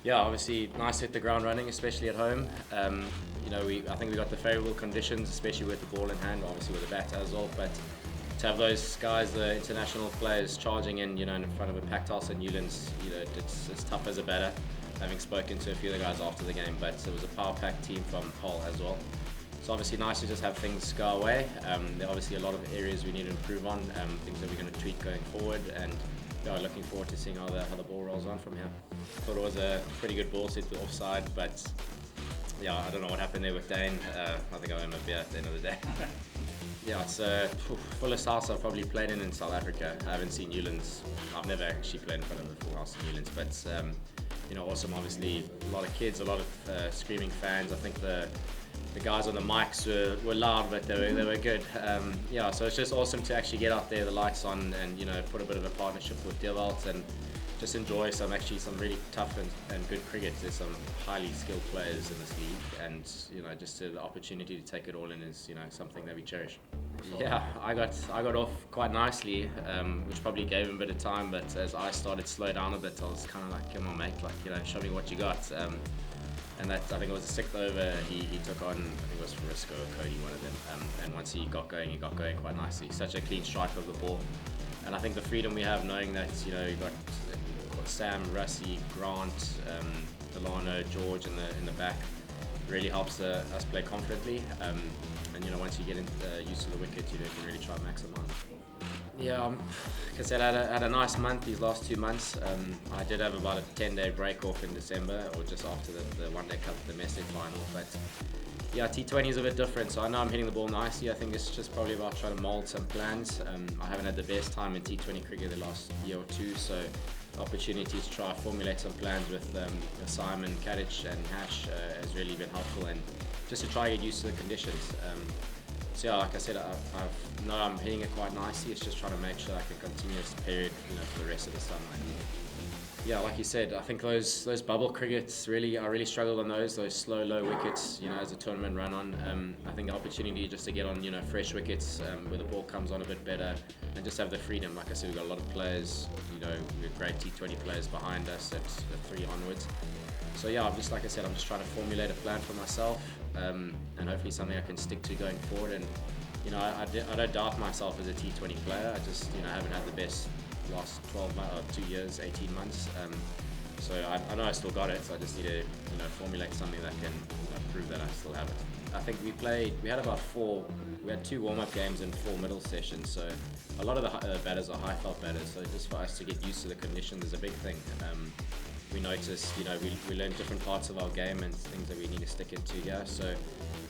Yeah, obviously nice to hit the ground running, especially at home. I think we got the favourable conditions, especially with the ball in hand, obviously with the bat as well. But to have those guys, the international players, charging in, in front of a packed house at Newlands, it's tough as a batter. Having spoken to a few of the guys after the game, but it was a power-packed team from Hull as well. So obviously nice to just have things go away. There are obviously a lot of areas we need to improve on, things that we're going to tweak going forward, and looking forward to seeing how the ball rolls on from here. Thought it was a pretty good ball set to offside, but yeah, I don't know what happened there with Dane. I think I owe him a beer at the end of the day. Yeah, it's fullest house I've probably played in South Africa. I haven't seen Newlands. I've never actually played in front of a full house in Newlands, but awesome. Obviously, a lot of kids, a lot of screaming fans. I think the guys on the mics were loud, but they were good. So it's just awesome to actually get out there, the lights on, and put a bit of a partnership with Newlands and just enjoy some really tough and good cricket. There's some highly skilled players in this league, and just the opportunity to take it all in is something that we cherish. Yeah, I got off quite nicely, which probably gave him a bit of time. But as I started to slow down a bit, I was kind of like, "Come on, mate! Show me what you got." And that, I think it was the 6th over, he took on, I think it was Frisco or Cody, one of them. And once he got going quite nicely. Such a clean strike of the ball. And I think the freedom we have knowing that, you've got Sam, Russie, Grant, Delano, George in the back really helps us play confidently. And once you get used to the wicket, you can really try and maximise. Yeah, like I said, I had a nice month these last 2 months. I did have about a 10-day break off in December, or just after the One Day Cup domestic final. But yeah, T20 is a bit different, so I know I'm hitting the ball nicely. I think it's just probably about trying to mould some plans. I haven't had the best time in T20 cricket the last year or two, so opportunity to try formulate some plans with Simon, Kadich and Hash has really been helpful, and just to try and get used to the conditions. So yeah, like I said, I know I'm hitting it quite nicely. It's just trying to make sure I can continue this period, for the rest of the summer. Yeah, like you said, I think those bubble crickets I really struggled on those slow, low wickets. as the tournament ran on. I think the opportunity just to get on, fresh wickets where the ball comes on a bit better, and just have the freedom. Like I said, we've got a lot of players. We have great T20 players behind us at the 3 onwards. So yeah, like I said, I'm just trying to formulate a plan for myself, and hopefully something I can stick to going forward. And I don't doubt myself as a T20 player. I just haven't had the best last 12 months, or 2 years, 18 months. So I know I still got it. So I just need to formulate something that can prove that I still have it. I think we had about 2 warm-up games and 4 middle sessions. So a lot of the batters are high-felt batters. So just for us to get used to the conditions is a big thing. We noticed, we learned different parts of our game and things that we need to stick into here. So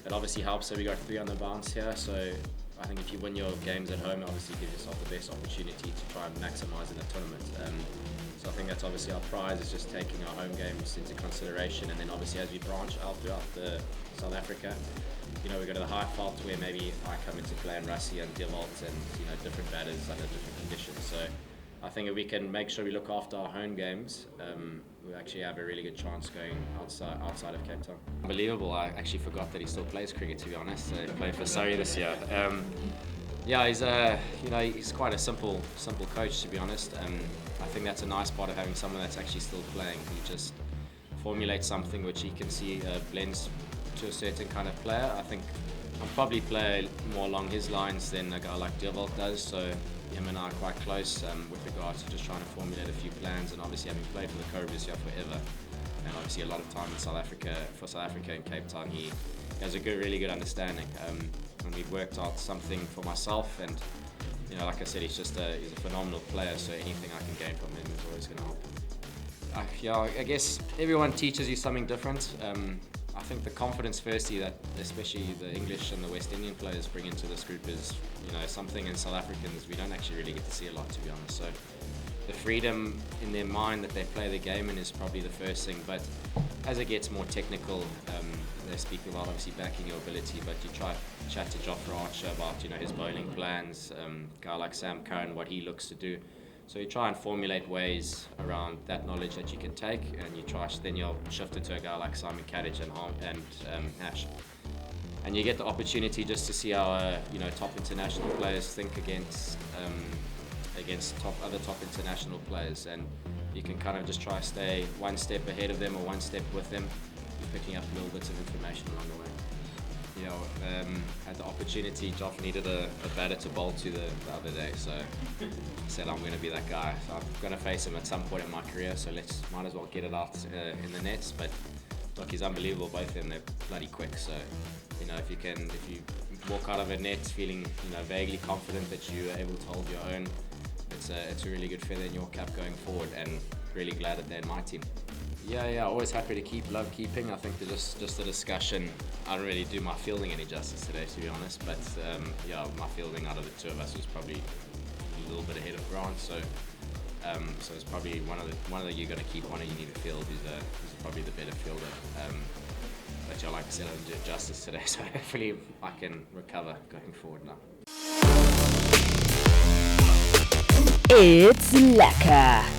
it obviously helps that we got 3 on the bounce here. So I think if you win your games at home, obviously give yourself the best opportunity to try and maximise in the tournament. So I think that's obviously our prize, is just taking our home games into consideration. And then obviously as we branch out throughout South Africa, we go to the high fault where maybe I come into play and Russie and Devalt and different batters under different conditions. So I think if we can make sure we look after our home games, we actually have a really good chance going outside of Cape Town. Unbelievable! I actually forgot that he still plays cricket. To be honest, he played for Surrey this year. Yeah, he's quite a simple coach, to be honest. I think that's a nice part of having someone that's actually still playing. He just formulates something which he can see blends to a certain kind of player. I think I'll probably play more along his lines than a guy like Devalt does. So him and I are quite close with regards to just trying to formulate a few plans, and obviously having played for the Cobras here forever, and obviously a lot of time in South Africa in Cape Town, he has a really good understanding, and we've worked out something for myself. And like I said, he's a phenomenal player, so anything I can gain from him is always going to help. I guess everyone teaches you something different. I think the confidence, firstly, that especially the English and the West Indian players bring into this group is, something in South Africans we don't actually really get to see a lot, to be honest. So the freedom in their mind that they play the game in is probably the first thing. But as it gets more technical, they speak about obviously backing your ability, but you try to chat to Jofra Archer about, his bowling plans, guy like Sam Curran, what he looks to do. So you try and formulate ways around that knowledge that you can take, and then you'll shift it to a guy like Simon Kadich and Hash. And you get the opportunity just to see how top international players think against other top international players. And you can kind of just try to stay one step ahead of them or one step with them. You're picking up little bits of information along the way. You know, had the opportunity, Joff needed a batter to bowl to the other day, so I said I'm going to be that guy. So I'm going to face him at some point in my career, so might as well get it out in the nets. But look, he's unbelievable, both of them, they're bloody quick, so you know, if you walk out of a net feeling, you know, vaguely confident that you are able to hold your own, it's a really good feather in your cap going forward, and really glad that they're in my team. Yeah, always happy to keep, love keeping. I think just the discussion, I don't really do my fielding any justice today, to be honest, but yeah, my fielding out of the two of us was probably a little bit ahead of Grant, so it's probably one of the you're going to keep, one of you need to field who's probably the better fielder. But yeah, like I said, I didn't do it justice today, so hopefully I can recover going forward now. It's lekker.